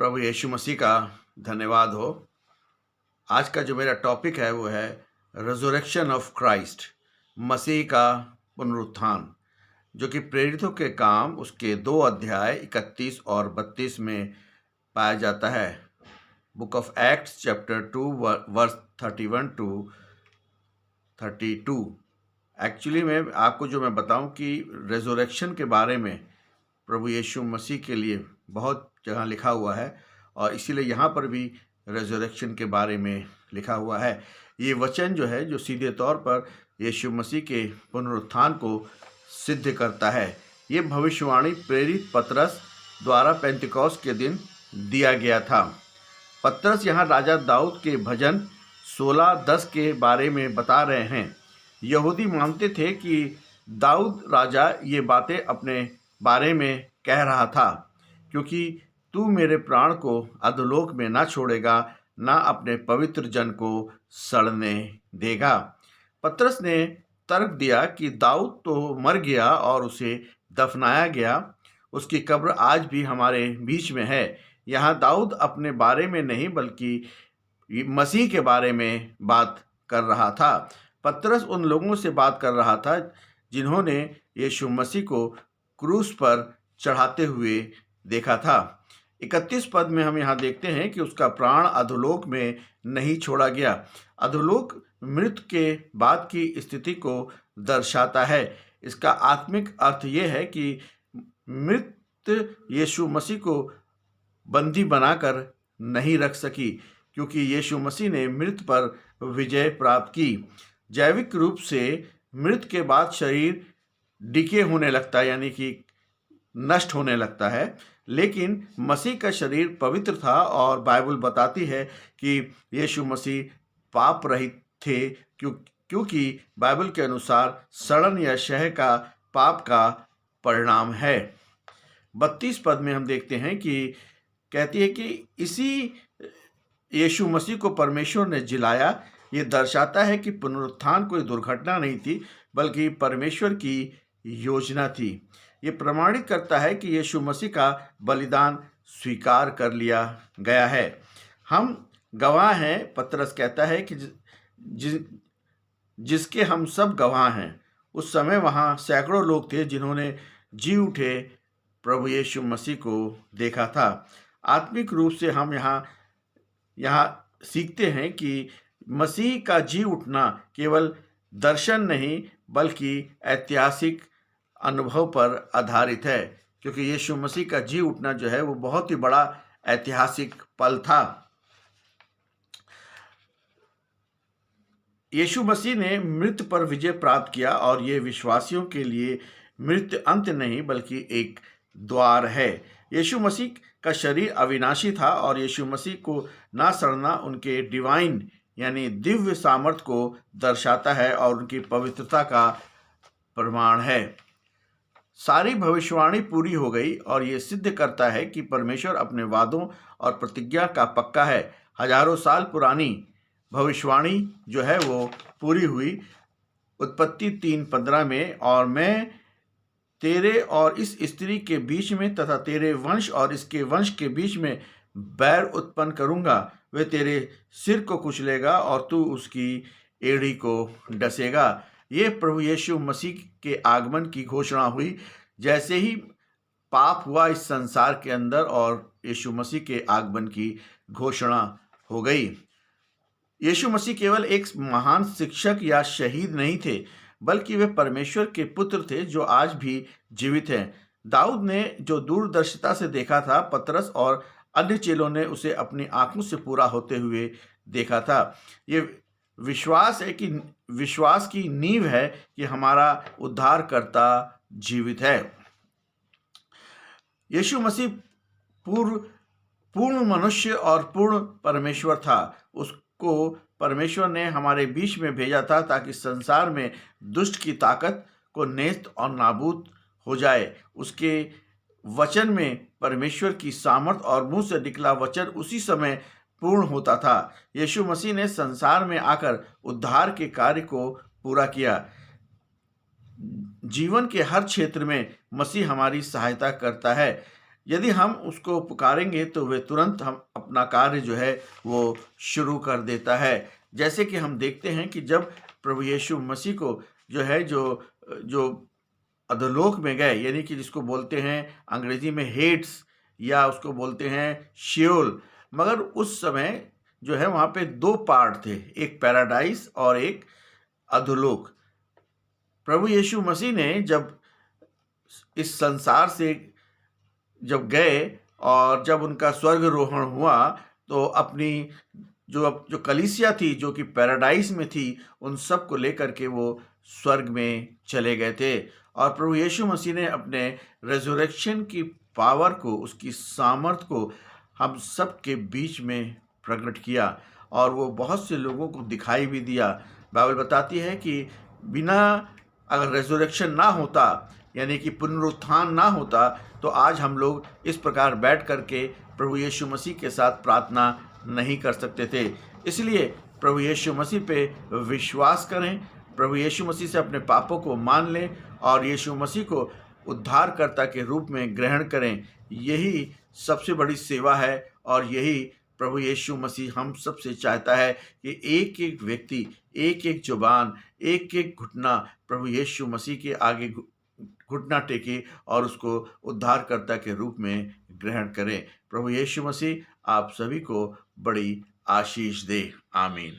प्रभु यीशु मसीह का धन्यवाद हो। आज का जो मेरा टॉपिक है वो है रिजरेक्शन ऑफ क्राइस्ट, मसीह का पुनरुत्थान, जो कि प्रेरितों के काम उसके 2 अध्याय 31 और 32 में पाया जाता है। Book of Acts chapter 2 verse 31 to 32। Actually मैं आपको जो मैं बताऊं कि रिजरेक्शन के बारे में प्रभु यीशु मसीह के लिए बहुत जगह लिखा हुआ है और इसीलिए यहाँ पर भी रेजरेक्शन के बारे में लिखा हुआ है। ये वचन जो है जो सीधे तौर पर यीशु मसीह के पुनरुत्थान को सिद्ध करता है। ये भविष्यवाणी प्रेरित पतरस द्वारा पेंतिकोस्त के दिन दिया गया था। पतरस यहाँ राजा दाऊद के भजन 16:10 के बारे में बता रहे हैं। यहूदी मानते थे कि दाऊद राजा ये बातें अपने बारे में कह रहा था, क्योंकि तू मेरे प्राण को अधोलोक में ना छोड़ेगा, ना अपने पवित्र जन को सड़ने देगा। पतरस ने तर्क दिया कि दाऊद तो मर गया और उसे दफनाया गया, उसकी कब्र आज भी हमारे बीच में है। यहाँ दाऊद अपने बारे में नहीं बल्कि मसीह के बारे में बात कर रहा था। पतरस उन लोगों से बात कर रहा था जिन्होंने यीशु मसीह को क्रूस पर चढ़ाते हुए देखा था। 31 पद में हम यहाँ देखते हैं कि उसका प्राण अधोलोक में नहीं छोड़ा गया। अधोलोक मृत्यु के बाद की स्थिति को दर्शाता है। इसका आत्मिक अर्थ यह है कि मृत्यु यीशु मसीह को बंदी बनाकर नहीं रख सकी, क्योंकि यीशु मसीह ने मृत्यु पर विजय प्राप्त की। जैविक रूप से मृत्यु के बाद शरीर डिके होने लगता है, यानी कि नष्ट होने लगता है, लेकिन मसीह का शरीर पवित्र था और बाइबल बताती है कि यीशु मसीह पाप रहित थे, क्योंकि बाइबल के अनुसार सड़न या शह का पाप का परिणाम है। 32 पद में हम देखते हैं कि कहती है कि इसी यीशु मसीह को परमेश्वर ने जिलाया। ये दर्शाता है कि पुनरुत्थान कोई दुर्घटना नहीं थी, बल्कि परमेश्वर की योजना थी। ये प्रमाणित करता है कि यीशु मसीह का बलिदान स्वीकार कर लिया गया है। हम गवाह हैं, पतरस कहता है कि जिसके हम सब गवाह हैं। उस समय वहाँ सैकड़ों लोग थे जिन्होंने जी उठे प्रभु यीशु मसीह को देखा था। आत्मिक रूप से हम यहाँ सीखते हैं कि मसीह का जी उठना केवल दर्शन नहीं बल्कि ऐतिहासिक अनुभव पर आधारित है, क्योंकि यीशु मसीह का जी उठना जो है वो बहुत ही बड़ा ऐतिहासिक पल था। यीशु मसीह ने मृत्यु पर विजय प्राप्त किया और ये विश्वासियों के लिए मृत्यु अंत नहीं बल्कि एक द्वार है। यीशु मसीह का शरीर अविनाशी था और यीशु मसीह को ना सड़ना उनके डिवाइन यानी दिव्य सामर्थ्य को दर्शाता है और उनकी पवित्रता का प्रमाण है। सारी भविष्यवाणी पूरी हो गई और ये सिद्ध करता है कि परमेश्वर अपने वादों और प्रतिज्ञा का पक्का है। हजारों साल पुरानी भविष्यवाणी जो है वो पूरी हुई। उत्पत्ति 3:15 में, और मैं तेरे और इस स्त्री के बीच में तथा तेरे वंश और इसके वंश के बीच में बैर उत्पन्न करूंगा, वह तेरे सिर को कुचलेगा और तू उसकी एड़ी को डसेगा। ये प्रभु यीशु मसीह के आगमन की घोषणा हुई। जैसे ही पाप हुआ इस संसार के अंदर और यीशु मसीह के आगमन की घोषणा हो गई। यीशु मसीह केवल एक महान शिक्षक या शहीद नहीं थे, बल्कि वे परमेश्वर के पुत्र थे जो आज भी जीवित हैं। दाऊद ने जो दूरदर्शिता से देखा था, पतरस और अन्य चेलों ने उसे अपनी आंखों से पूरा होते हुए देखा था। ये विश्वास की नींव है कि हमारा उद्धारकर्ता जीवित है। यीशु मसीह पूर्ण मनुष्य और पूर्ण परमेश्वर था। उसको परमेश्वर ने हमारे बीच में भेजा था ताकि संसार में दुष्ट की ताकत को नेस्त और नाबूद हो जाए। उसके वचन में परमेश्वर की सामर्थ और मुंह से निकला वचन उसी समय पूर्ण होता था। यीशु मसीह ने संसार में आकर उद्धार के कार्य को पूरा किया। जीवन के हर क्षेत्र में मसीह हमारी सहायता करता है। यदि हम उसको पुकारेंगे तो वे तुरंत हम अपना कार्य जो है वो शुरू कर देता है। जैसे कि हम देखते हैं कि जब प्रभु यीशु मसीह को जो है जो अधोलोक में गए, यानी कि जिसको बोलते हैं अंग्रेजी में हेड्स या उसको बोलते हैं शेओल, मगर उस समय जो है वहाँ पे 2 पार्ट थे, एक पैराडाइस और एक अधोलोक। प्रभु यीशु मसीह ने जब इस संसार से जब गए और जब उनका स्वर्गारोहण हुआ तो अपनी जो कलीसिया थी जो कि पैराडाइस में थी, उन सब को लेकर के वो स्वर्ग में चले गए थे। और प्रभु यीशु मसीह ने अपने रेज़रेक्शन की पावर को, उसकी सामर्थ को हम सब के बीच में प्रकट किया और वो बहुत से लोगों को दिखाई भी दिया। बाइबल बताती है कि बिना अगर रेज़रेक्शन ना होता, यानी कि पुनरुत्थान ना होता, तो आज हम लोग इस प्रकार बैठ करके प्रभु यीशु मसीह के साथ प्रार्थना नहीं कर सकते थे। इसलिए प्रभु यीशु मसीह पे विश्वास करें, प्रभु यीशु मसीह से अपने पापों को मान लें और यीशु मसीह को उद्धारकर्ता के रूप में ग्रहण करें। यही सबसे बड़ी सेवा है और यही प्रभु यीशु मसीह हम सबसे चाहता है कि एक-एक व्यक्ति, एक-एक जुबान, एक-एक घुटना प्रभु यीशु मसीह के आगे घुटना टेके और उसको उद्धारकर्ता के रूप में ग्रहण करें। प्रभु यीशु मसीह आप सभी को बड़ी आशीष दे। आमीन।